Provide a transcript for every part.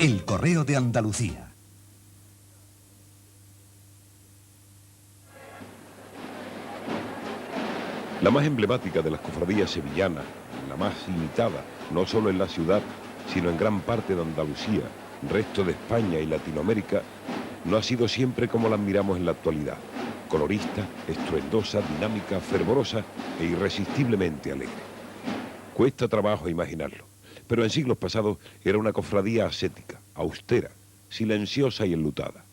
El Correo de Andalucía. La más emblemática de las cofradías sevillanas, la más imitada, no solo en la ciudad, sino en gran parte de Andalucía, resto de España y Latinoamérica, no ha sido siempre como la admiramos en la actualidad: colorista, estruendosa, dinámica, fervorosa e irresistiblemente alegre. Cuesta trabajo imaginarlo, pero en siglos pasados era una cofradía ascética, austera, silenciosa y enlutada.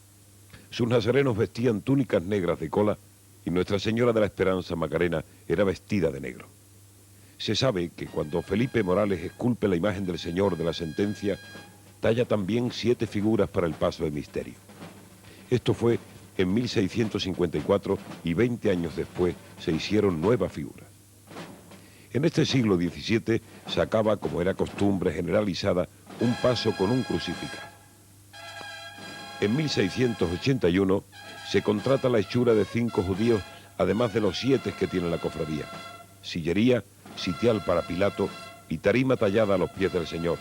Sus nazarenos vestían túnicas negras de cola y Nuestra Señora de la Esperanza Macarena era vestida de negro. Se sabe que cuando Felipe Morales esculpe la imagen del Señor de la Sentencia, talla también 7 figuras para el paso de misterio. Esto fue en 1654 y 20 años después se hicieron nuevas figuras. En este siglo XVII se acaba, como era costumbre generalizada, un paso con un crucificado. En 1681 se contrata la hechura de 5 judíos, además de los 7 que tiene la cofradía: sillería, sitial para Pilato y tarima tallada a los pies del Señor,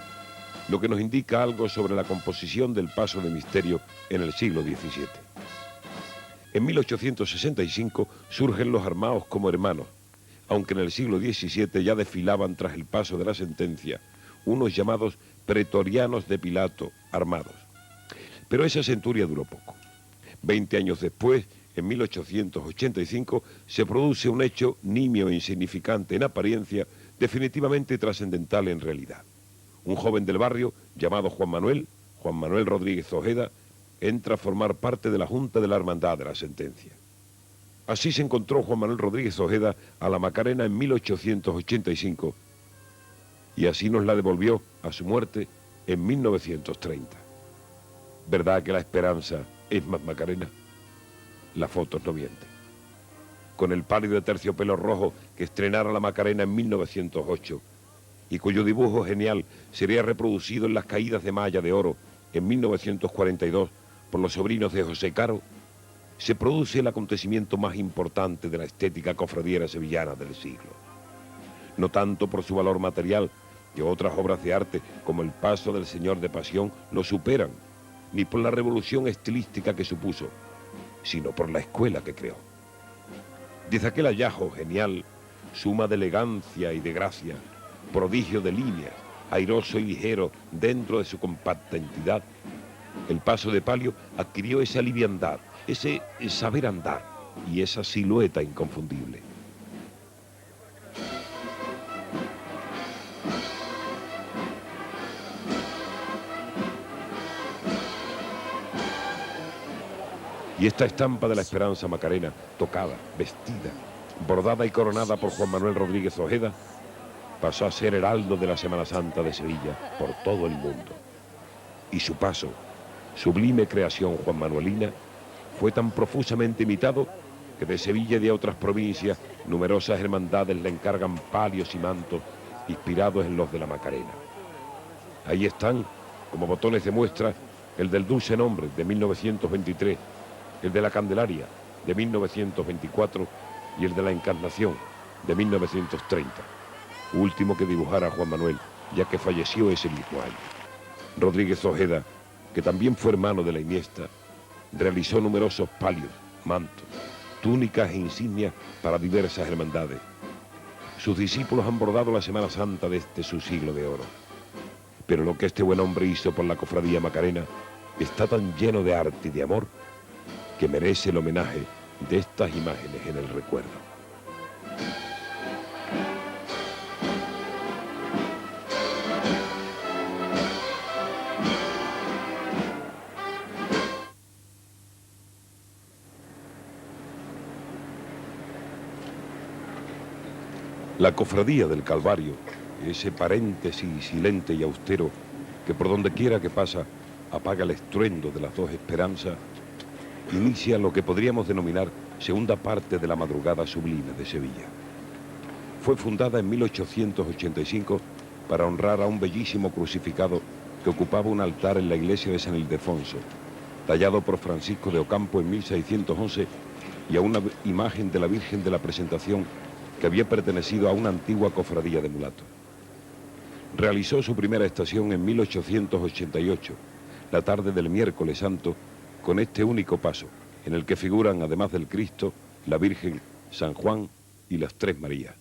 lo que nos indica algo sobre la composición del paso de misterio en el siglo XVII. En 1865 surgen los armados como hermanos, aunque en el siglo XVII ya desfilaban tras el paso de la sentencia unos llamados pretorianos de Pilato, armados. Pero esa centuria duró poco. 20 años después, en 1885, se produce un hecho nimio e insignificante en apariencia, definitivamente trascendental en realidad. Un joven del barrio, llamado Juan Manuel Rodríguez Ojeda, entra a formar parte de la Junta de la Hermandad de la Sentencia. Así se encontró Juan Manuel Rodríguez Ojeda a la Macarena en 1885 y así nos la devolvió a su muerte en 1930. ¿Verdad que la esperanza es más Macarena? Las fotos no mienten. Con el pálido de terciopelo rojo que estrenara la Macarena en 1908 y cuyo dibujo genial sería reproducido en las caídas de malla de oro en 1942 por los sobrinos de José Caro, se produce el acontecimiento más importante de la estética cofradiera sevillana del siglo. No tanto por su valor material, que otras obras de arte como el Paso del Señor de Pasión lo superan, ni por la revolución estilística que supuso, sino por la escuela que creó. Desde aquel hallazgo genial, suma de elegancia y de gracia, prodigio de líneas, airoso y ligero dentro de su compacta entidad, el paso de palio adquirió esa liviandad, ese saber andar y esa silueta inconfundible. Y esta estampa de la Esperanza Macarena, tocada, vestida, bordada y coronada por Juan Manuel Rodríguez Ojeda, pasó a ser heraldo de la Semana Santa de Sevilla por todo el mundo. Y su paso, sublime creación juanmanuelina, fue tan profusamente imitado que de Sevilla y de otras provincias numerosas hermandades le encargan palios y mantos inspirados en los de la Macarena. Ahí están, como botones de muestra, el del Dulce Nombre de 1923, el de la Candelaria de 1924 y el de la Encarnación de 1930, último que dibujara Juan Manuel, ya que falleció ese mismo año. Rodríguez Ojeda, que también fue hermano de la Iniesta, realizó numerosos palios, mantos, túnicas e insignias para diversas hermandades. Sus discípulos han bordado la Semana Santa de este su siglo de oro. Pero lo que este buen hombre hizo por la cofradía Macarena está tan lleno de arte y de amor que merece el homenaje de estas imágenes en el recuerdo. La cofradía del Calvario, ese paréntesis silente y austero que por donde quiera que pasa apaga el estruendo de las dos esperanzas, inicia lo que podríamos denominar segunda parte de la madrugada sublime de Sevilla. Fue fundada en 1885 para honrar a un bellísimo crucificado que ocupaba un altar en la iglesia de San Ildefonso, tallado por Francisco de Ocampo en 1611, y a una imagen de la Virgen de la Presentación que había pertenecido a una antigua cofradía de mulatos. Realizó su primera estación en 1888 la tarde del miércoles santo, con este único paso, en el que figuran, además del Cristo, la Virgen, San Juan y las tres Marías.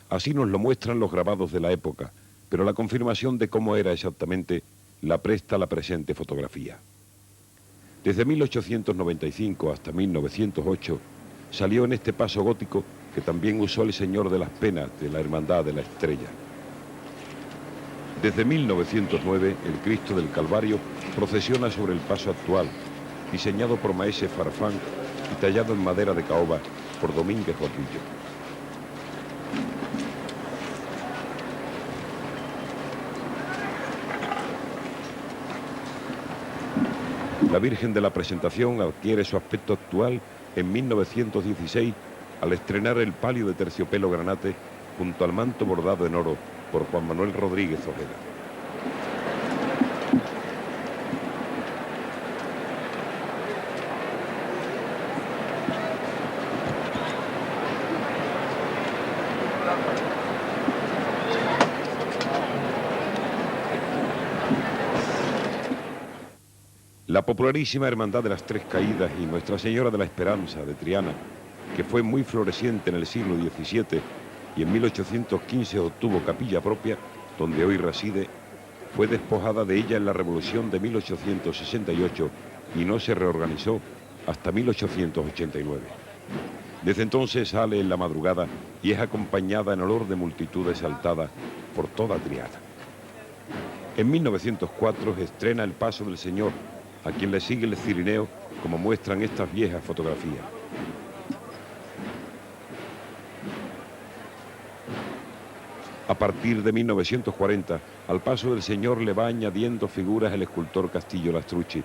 Así nos lo muestran los grabados de la época, pero la confirmación de cómo era exactamente la presta la presente fotografía. Desde 1895 hasta 1908 salió en este paso gótico que también usó el Señor de las Penas de la Hermandad de la Estrella. Desde 1909 el Cristo del Calvario procesiona sobre el paso actual, diseñado por Maese Farfán y tallado en madera de caoba por Domínguez Gordillo. La Virgen de la Presentación adquiere su aspecto actual en 1916 al estrenar el palio de terciopelo granate junto al manto bordado en oro por Juan Manuel Rodríguez Ojeda. La popularísima Hermandad de las Tres Caídas y Nuestra Señora de la Esperanza de Triana, que fue muy floreciente en el siglo XVII y en 1815 obtuvo capilla propia, donde hoy reside, fue despojada de ella en la Revolución de 1868 y no se reorganizó hasta 1889. Desde entonces sale en la madrugada y es acompañada en olor de multitud exaltada por toda Triana. En 1904 estrena el Paso del Señor, a quien le sigue el Cirineo, como muestran estas viejas fotografías. A partir de 1940, al Paso del Señor le va añadiendo figuras el escultor Castillo Lastrucci,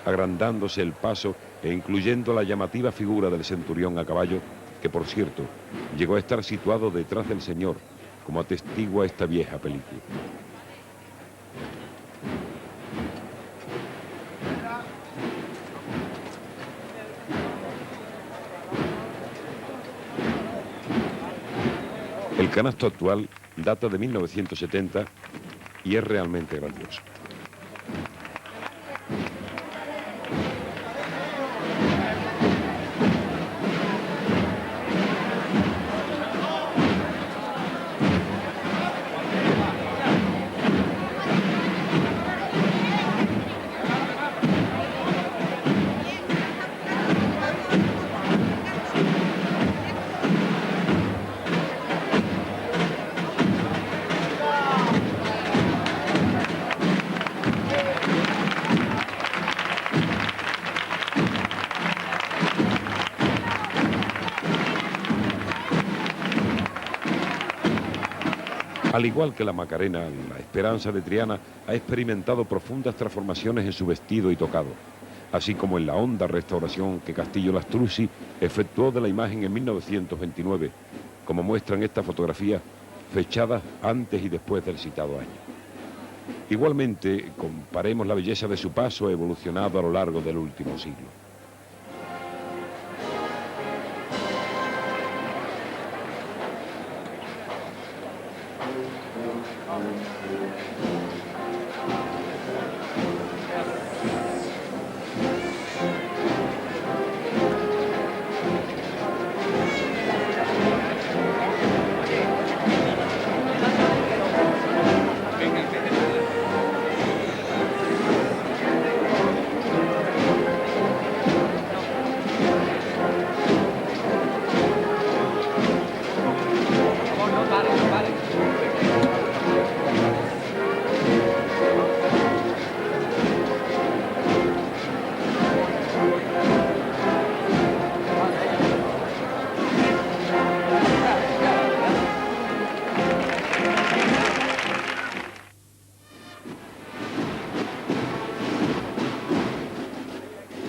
agrandándose el paso e incluyendo la llamativa figura del centurión a caballo, que por cierto, llegó a estar situado detrás del Señor, como atestigua esta vieja película. El canasto actual data de 1970 y es realmente grandioso. Al igual que la Macarena, la Esperanza de Triana ha experimentado profundas transformaciones en su vestido y tocado, así como en la honda restauración que Castillo Lastrucci efectuó de la imagen en 1929, como muestran estas fotografías fechadas antes y después del citado año. Igualmente, comparemos la belleza de su paso evolucionado a lo largo del último siglo.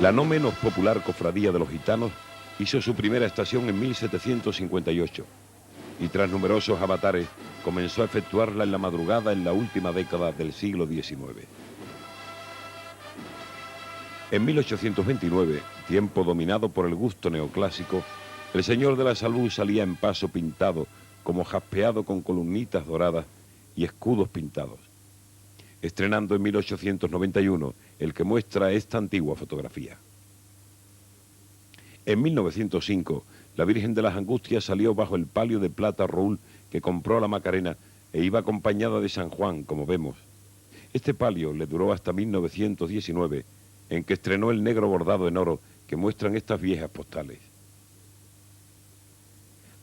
La no menos popular Cofradía de los Gitanos hizo su primera estación en 1758 y tras numerosos avatares comenzó a efectuarla en la madrugada en la última década del siglo XIX. En 1829, tiempo dominado por el gusto neoclásico, el Señor de la Salud salía en paso pintado, como jaspeado con columnitas doradas y escudos pintados. estrenando en 1891 el que muestra esta antigua fotografía. En 1905, la Virgen de las Angustias salió bajo el palio de plata Roul que compró la Macarena e iba acompañada de San Juan, como vemos. Este palio le duró hasta 1919, en que estrenó el negro bordado en oro que muestran estas viejas postales.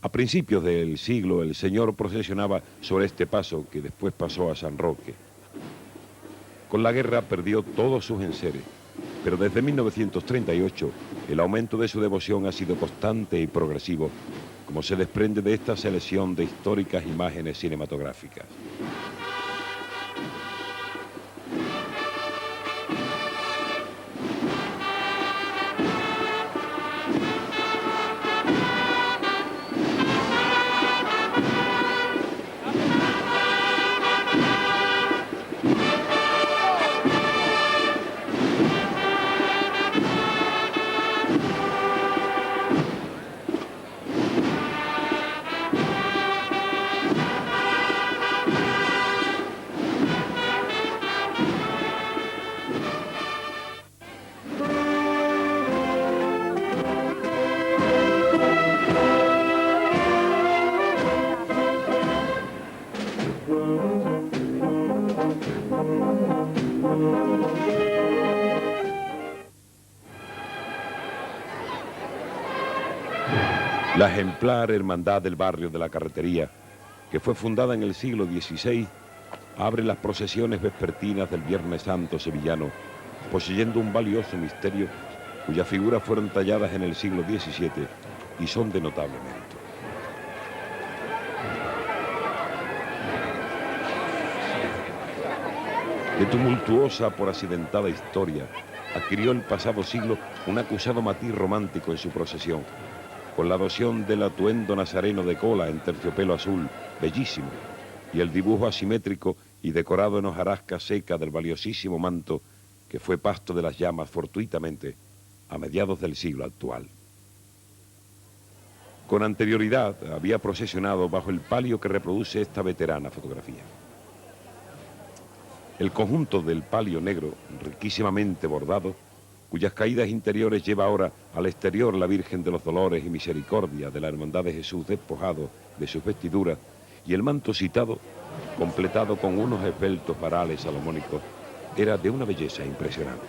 A principios del siglo, el Señor procesionaba sobre este paso, que después pasó a San Roque. Con la guerra perdió todos sus enseres, pero desde 1938 el aumento de su devoción ha sido constante y progresivo, como se desprende de esta selección de históricas imágenes cinematográficas. La ejemplar Hermandad del Barrio de la Carretería, que fue fundada en el siglo XVI, abre las procesiones vespertinas del Viernes Santo sevillano, poseyendo un valioso misterio cuyas figuras fueron talladas en el siglo XVII y son de notable mérito. De tumultuosa por accidentada historia, adquirió el pasado siglo un acusado matiz romántico en su procesión, con la adopción del atuendo nazareno de cola en terciopelo azul, bellísimo, y el dibujo asimétrico y decorado en hojarasca seca del valiosísimo manto que fue pasto de las llamas fortuitamente a mediados del siglo actual. Con anterioridad había procesionado bajo el palio que reproduce esta veterana fotografía. El conjunto del palio negro, riquísimamente bordado, cuyas caídas interiores lleva ahora al exterior la Virgen de los Dolores y Misericordia de la Hermandad de Jesús despojado de sus vestiduras, y el manto citado, completado con unos esbeltos varales salomónicos, era de una belleza impresionante.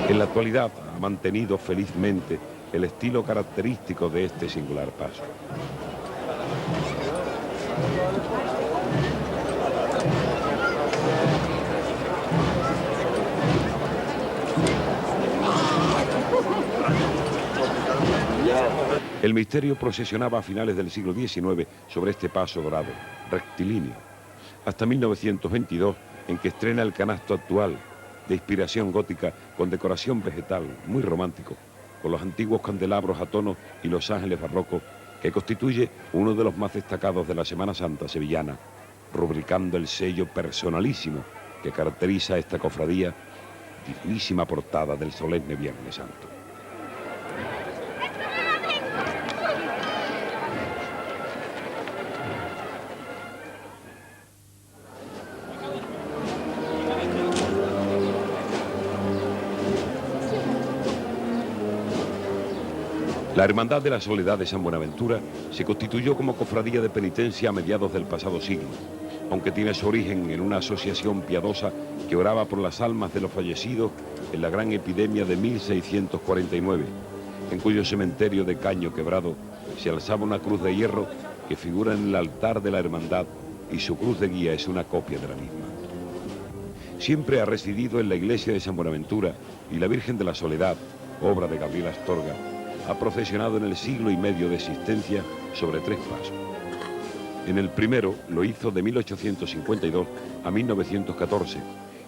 En la actualidad ha mantenido felizmente el estilo característico de este singular paso. El misterio procesionaba a finales del siglo XIX sobre este paso dorado, rectilíneo, hasta 1922, en que estrena el canasto actual, de inspiración gótica con decoración vegetal, muy romántico, con los antiguos candelabros a tono y los ángeles barrocos, que constituye uno de los más destacados de la Semana Santa sevillana, rubricando el sello personalísimo que caracteriza a esta cofradía, dignísima portada del solemne Viernes Santo. La Hermandad de la Soledad de San Buenaventura se constituyó como cofradía de penitencia a mediados del pasado siglo, aunque tiene su origen en una asociación piadosa que oraba por las almas de los fallecidos en la gran epidemia de 1649, en cuyo cementerio de Caño Quebrado se alzaba una cruz de hierro que figura en el altar de la hermandad y su cruz de guía es una copia de la misma. Siempre ha residido en la iglesia de San Buenaventura y la Virgen de la Soledad, obra de Gabriel Astorga, ha procesionado en el siglo y medio de existencia sobre 3 pasos. En el primero lo hizo de 1852 a 1914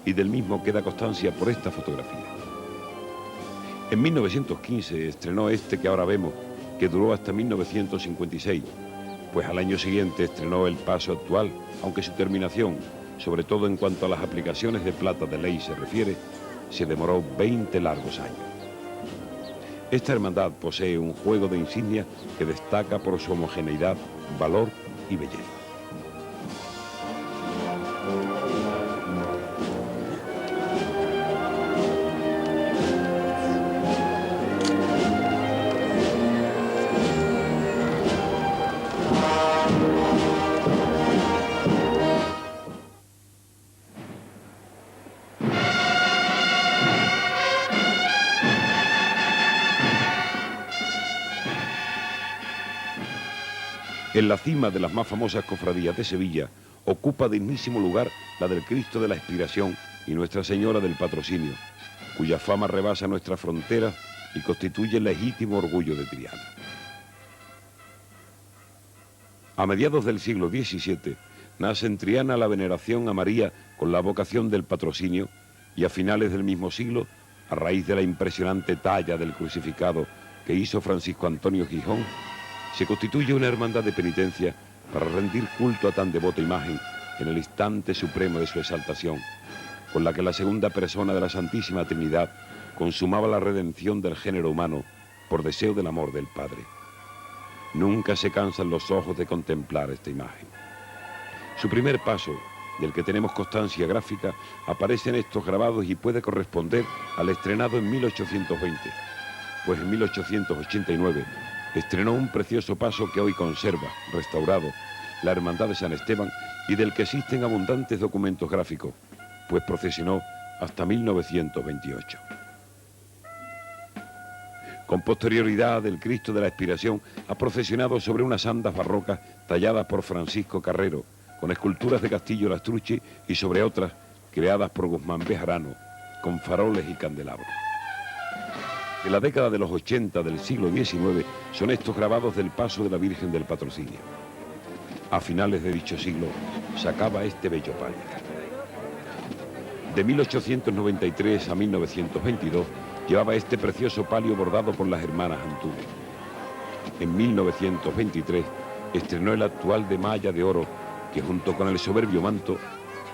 y del mismo queda constancia por esta fotografía. En 1915 estrenó este que ahora vemos, que duró hasta 1956, pues al año siguiente estrenó el paso actual, aunque su terminación, sobre todo en cuanto a las aplicaciones de plata de ley se refiere, se demoró 20 largos años. Esta hermandad posee un juego de insignia que destaca por su homogeneidad, valor y belleza. En la cima de las más famosas cofradías de Sevilla ocupa dignísimo lugar la del Cristo de la Expiración y Nuestra Señora del Patrocinio, cuya fama rebasa nuestras fronteras y constituye el legítimo orgullo de Triana. A mediados del siglo XVII nace en Triana la veneración a María con la vocación del patrocinio y a finales del mismo siglo, a raíz de la impresionante talla del crucificado que hizo Francisco Antonio Gijón, se constituye una hermandad de penitencia para rendir culto a tan devota imagen en el instante supremo de su exaltación, con la que la segunda persona de la Santísima Trinidad consumaba la redención del género humano por deseo del amor del Padre. Nunca se cansan los ojos de contemplar esta imagen. Su primer paso, del que tenemos constancia gráfica, aparece en estos grabados y puede corresponder al estrenado en 1820, pues en 1889 estrenó un precioso paso que hoy conserva, restaurado, la Hermandad de San Esteban y del que existen abundantes documentos gráficos, pues procesionó hasta 1928. Con posterioridad, el Cristo de la Expiración ha procesionado sobre unas andas barrocas talladas por Francisco Carrero, con esculturas de Castillo Lastrucci y sobre otras creadas por Guzmán Bejarano, con faroles y candelabros. En la década de los 80 del siglo XIX son estos grabados del paso de la Virgen del Patrocinio. A finales de dicho siglo se acaba este bello palio. De 1893 a 1922 llevaba este precioso palio bordado por las hermanas Antunes. En 1923 estrenó el actual de malla de oro que junto con el soberbio manto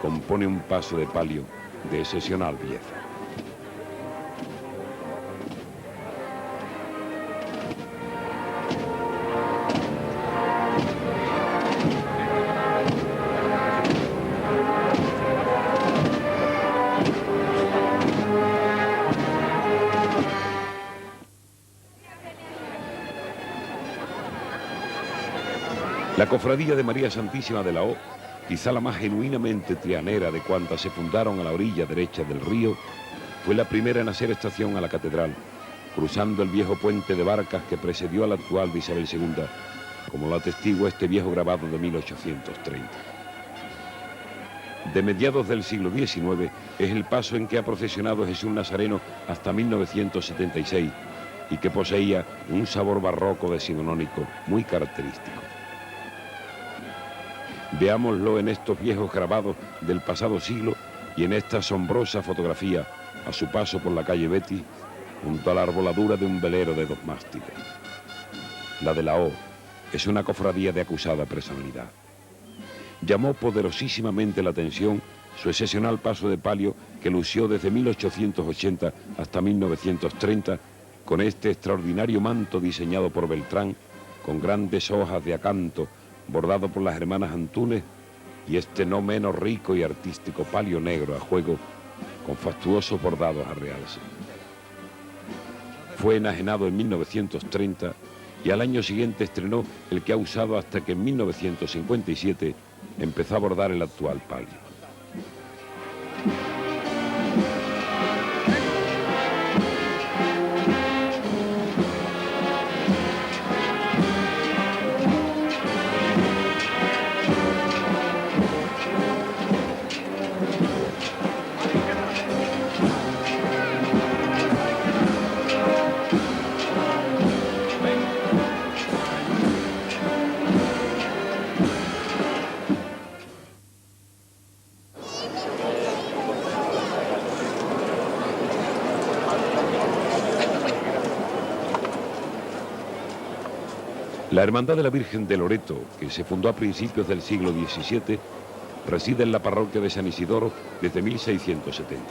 compone un paso de palio de excepcional belleza. La cofradía de María Santísima de la O, quizá la más genuinamente trianera de cuantas se fundaron a la orilla derecha del río, fue la primera en hacer estación a la catedral, cruzando el viejo puente de barcas que precedió al actual de Isabel II, como lo atestigua este viejo grabado de 1830. De mediados del siglo XIX es el paso en que ha procesionado Jesús Nazareno hasta 1976 y que poseía un sabor barroco decimonónico muy característico. Veámoslo en estos viejos grabados del pasado siglo y en esta asombrosa fotografía a su paso por la calle Betis junto a la arboladura de un velero de 2 mástiles. La de la O es una cofradía de acusada personalidad. Llamó poderosísimamente la atención su excepcional paso de palio que lució desde 1880 hasta 1930 con este extraordinario manto diseñado por Beltrán con grandes hojas de acanto bordado por las hermanas Antunes y este no menos rico y artístico palio negro a juego con fastuosos bordados a realce. Fue enajenado en 1930 y al año siguiente estrenó el que ha usado hasta que en 1957 empezó a bordar el actual palio. La Hermandad de la Virgen de Loreto, que se fundó a principios del siglo XVII, reside en la parroquia de San Isidoro desde 1670.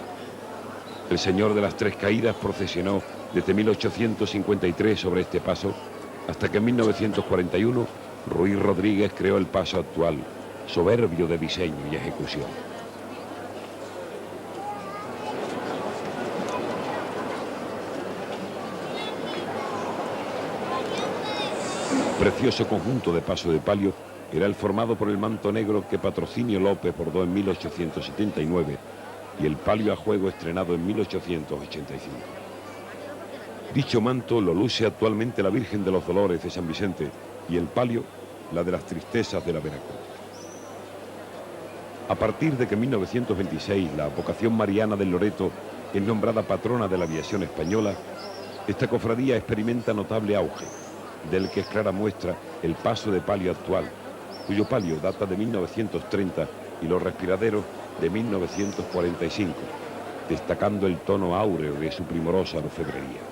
El Señor de las Tres Caídas procesionó desde 1853 sobre este paso, hasta que en 1941 Ruiz Rodríguez creó el paso actual, soberbio de diseño y ejecución. Precioso conjunto de paso de palio era el formado por el manto negro que Patrocinio López bordó en 1879 y el palio a juego estrenado en 1885. Dicho manto lo luce actualmente la Virgen de los Dolores de San Vicente y el palio la de las Tristezas de la Veracruz. A partir de que en 1926 la vocación mariana del Loreto es nombrada patrona de la aviación española, esta cofradía experimenta notable auge, del que es clara muestra el paso de palio actual, cuyo palio data de 1930 y los respiraderos de 1945, destacando el tono áureo de su primorosa orfebrería.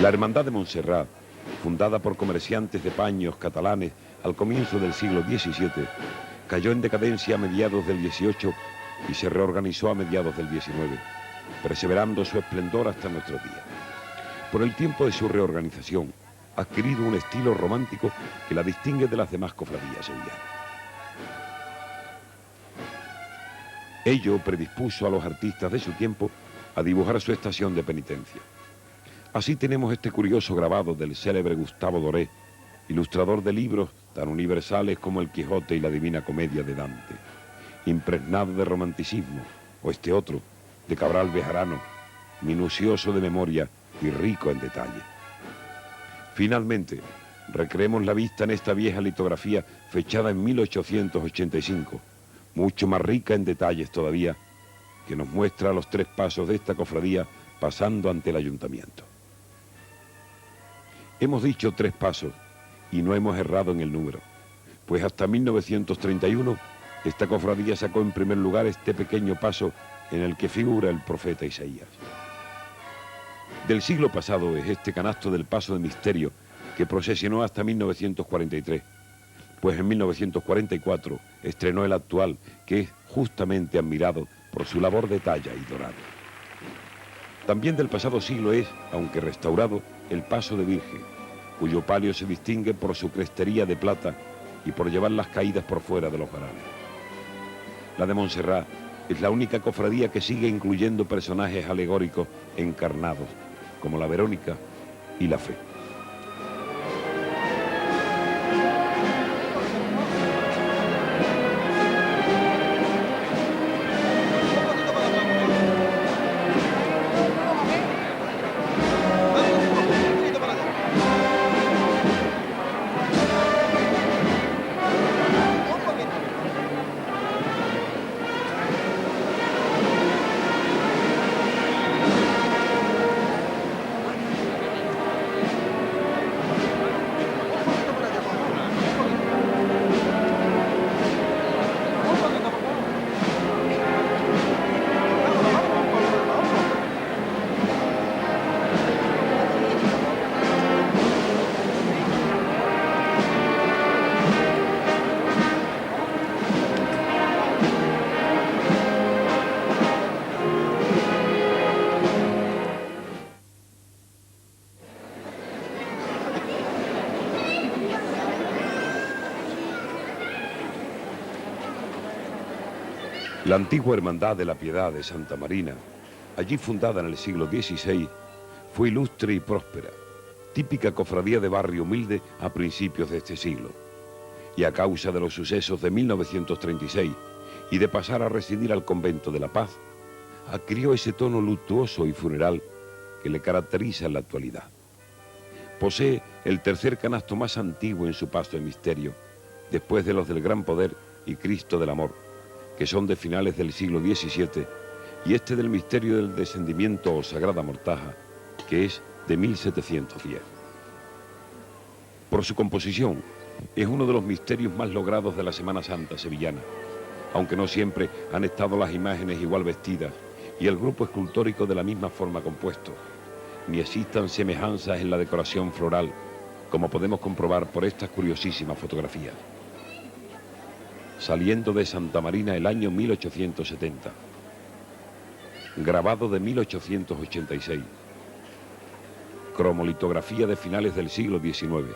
La Hermandad de Montserrat, fundada por comerciantes de paños catalanes al comienzo del siglo XVII, cayó en decadencia a mediados del XVIII y se reorganizó a mediados del XIX, perseverando su esplendor hasta nuestros días. Por el tiempo de su reorganización, ha adquirido un estilo romántico que la distingue de las demás cofradías sevillanas. Ello predispuso a los artistas de su tiempo a dibujar su estación de penitencia. Así tenemos este curioso grabado del célebre Gustavo Doré, ilustrador de libros tan universales como El Quijote y la Divina Comedia de Dante, impregnado de romanticismo, o este otro, de Cabral Bejarano, minucioso de memoria y rico en detalle. Finalmente, recreemos la vista en esta vieja litografía fechada en 1885, mucho más rica en detalles todavía, que nos muestra los tres pasos de esta cofradía pasando ante el ayuntamiento. Hemos dicho tres pasos y no hemos errado en el número, pues hasta 1931 esta cofradía sacó en primer lugar este pequeño paso en el que figura el profeta Isaías. Del siglo pasado es este canasto del paso de misterio que procesionó hasta 1943, pues en 1944 estrenó el actual, que es justamente admirado por su labor de talla y dorado. También del pasado siglo es, aunque restaurado, el paso de Virgen, cuyo palio se distingue por su crestería de plata y por llevar las caídas por fuera de los varales. La de Montserrat es la única cofradía que sigue incluyendo personajes alegóricos encarnados, como la Verónica y la Fe. La antigua Hermandad de la Piedad de Santa Marina, allí fundada en el siglo XVI, fue ilustre y próspera, típica cofradía de barrio humilde a principios de este siglo. Y a causa de los sucesos de 1936 y de pasar a residir al convento de la Paz, adquirió ese tono luctuoso y funeral que le caracteriza en la actualidad. Posee el tercer canasto más antiguo en su paso de misterio, después de los del Gran Poder y Cristo del Amor, que son de finales del siglo XVII, y este del misterio del descendimiento o Sagrada Mortaja, que es de 1710. Por su composición, es uno de los misterios más logrados de la Semana Santa sevillana, aunque no siempre han estado las imágenes igual vestidas y el grupo escultórico de la misma forma compuesto, ni existan semejanzas en la decoración floral, como podemos comprobar por estas curiosísimas fotografías. Saliendo de Santa Marina el año 1870. Grabado de 1886. Cromolitografía de finales del siglo XIX.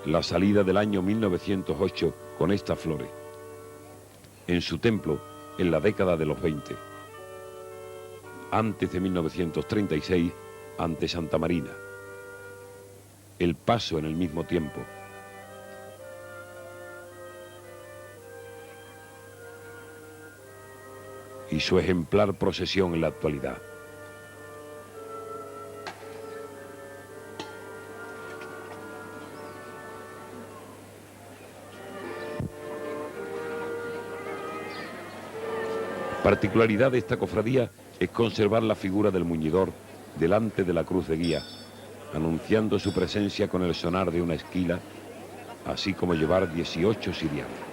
La salida del año 1908 con estas flores. En su templo, en la década de los 20. Antes de 1936, ante Santa Marina. El paso en el mismo tiempo. Y su ejemplar procesión en la actualidad. Particularidad de esta cofradía es conservar la figura del muñidor delante de la cruz de guía, anunciando su presencia con el sonar de una esquila, así como llevar 18 ciriales.